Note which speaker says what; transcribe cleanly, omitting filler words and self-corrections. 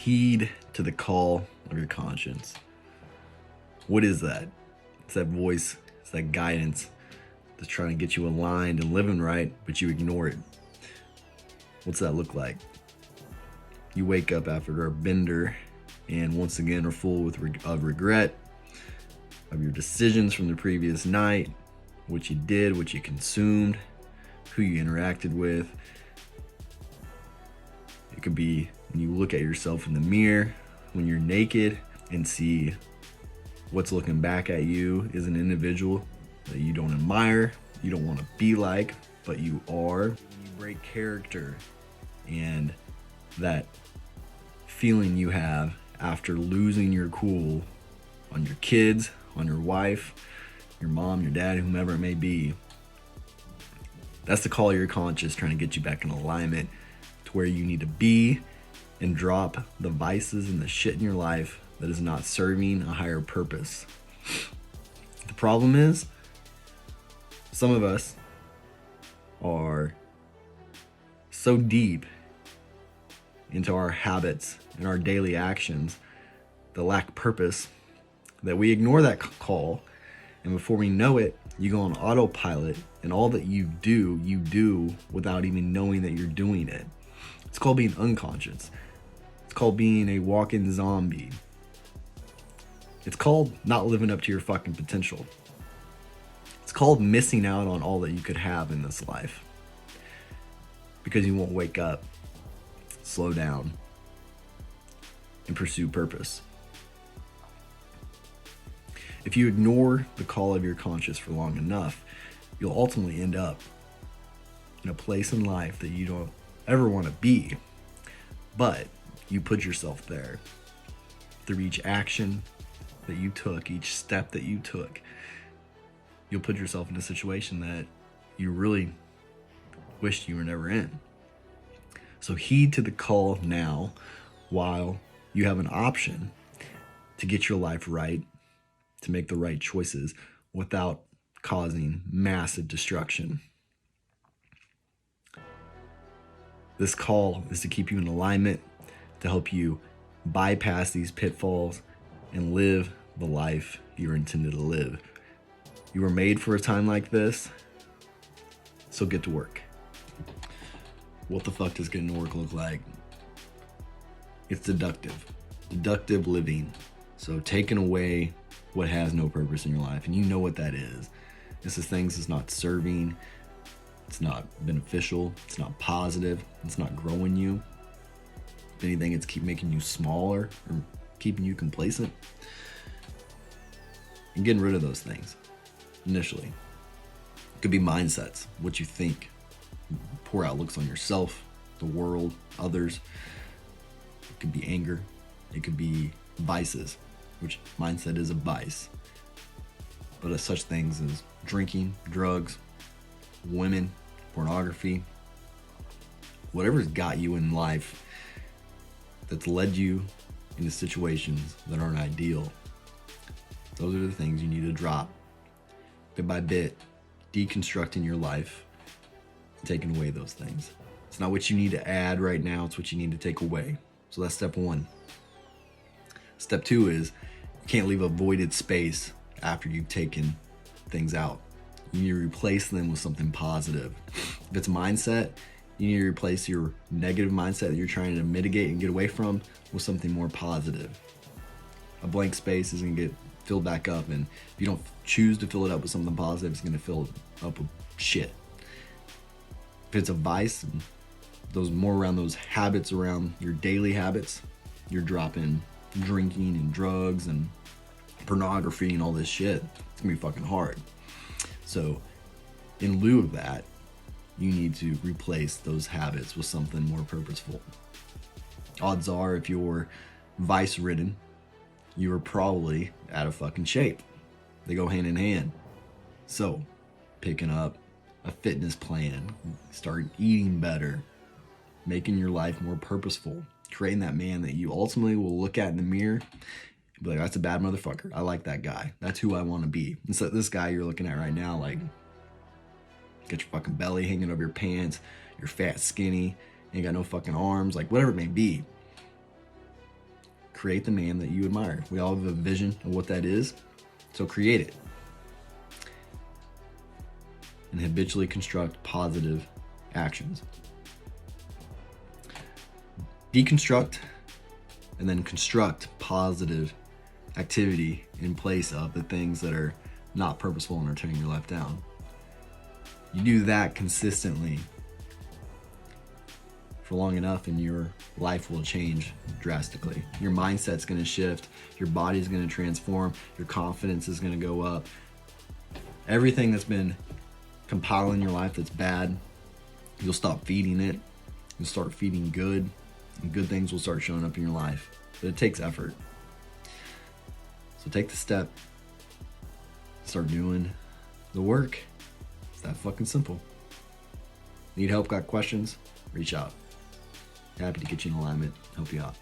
Speaker 1: Heed to the call of your conscience. What is that? It's that voice, it's that guidance that's trying to get you aligned and living right, but you ignore it. What's that look like? You wake up after a bender and once again are full of regret of your decisions from the previous night, what you did, what you consumed, who you interacted with. It could be when you look at yourself in the mirror when you're naked and see what's looking back at you is an individual that you don't admire, you don't want to be like, but you are. You break character, and that feeling you have after losing your cool on your kids, on your wife, your mom, your dad, whomever it may be. That's the call of your conscience trying to get you back in alignment to where you need to be and drop the vices and the shit in your life that is not serving a higher purpose. The problem is, some of us are so deep into our habits and our daily actions that lack purpose that we ignore that call, and before we know it, you go on autopilot, and all that you do without even knowing that you're doing it. It's called being unconscious. It's called being a walking zombie. It's called not living up to your fucking potential. It's called missing out on all that you could have in this life because you won't wake up, slow down, and pursue purpose. If you ignore the call of your conscience for long enough, you'll ultimately end up in a place in life that you don't ever want to be, but you put yourself there through each action that you took, each step that you took. You'll put yourself in a situation that you really wished you were never in. So heed to the call now while you have an option to get your life right, to make the right choices without causing massive destruction. This call is to keep you in alignment, to help you bypass these pitfalls and live the life you're intended to live. You were made for a time like this, so get to work. What the fuck does getting to work look like? It's deductive living. So taking away what has no purpose in your life, and you know what that is. This is things that's not serving, it's not beneficial, it's not positive, it's not growing you. If anything, it's keep making you smaller or keeping you complacent. And getting rid of those things initially. It could be mindsets, what you think, poor outlooks on yourself, the world, others. It could be anger, it could be vices, which mindset is a vice. But as such things as drinking, drugs, women, pornography, whatever's got you in life that's led you into situations that aren't ideal, those are the things you need to drop bit by bit, deconstructing your life and taking away those things. It's not what you need to add right now, it's what you need to take away. So that's step one. Step two is you can't leave a voided space after you've taken things out. You need to replace them with something positive. If it's mindset, you need to replace your negative mindset that you're trying to mitigate and get away from with something more positive. A blank space is gonna get filled back up, and if you don't choose to fill it up with something positive, it's gonna fill it up with shit. If it's a vice, those more around those habits, around your daily habits, you're dropping drinking and drugs and pornography and all this shit, it's gonna be fucking hard. So in lieu of that, you need to replace those habits with something more purposeful. Odds are, if you're vice ridden, you are probably out of fucking shape. They go hand in hand. So picking up a fitness plan, start eating better, making your life more purposeful, creating that man that you ultimately will look at in the mirror and be like, that's a bad motherfucker. I like that guy. That's who I want to be. And so this guy you're looking at right now, like, got your fucking belly hanging over your pants, you're fat, skinny, ain't got no fucking arms, like whatever it may be. create the man that you admire. We all have a vision of what that is, so create it. And habitually construct positive actions. Deconstruct and then construct positive activity in place of the things that are not purposeful and are turning your life down. You do that consistently for long enough and your life will change drastically. Your mindset's going to shift, your body's going to transform, your confidence is going to go up. Everything that's been compiling your life that's bad, you'll stop feeding it. You'll start feeding good, and good things will start showing up in your life. But it takes effort. So take the step, start doing the work. It's that fucking simple. Need help, got questions? Reach out. Happy to get you in alignment, help you out.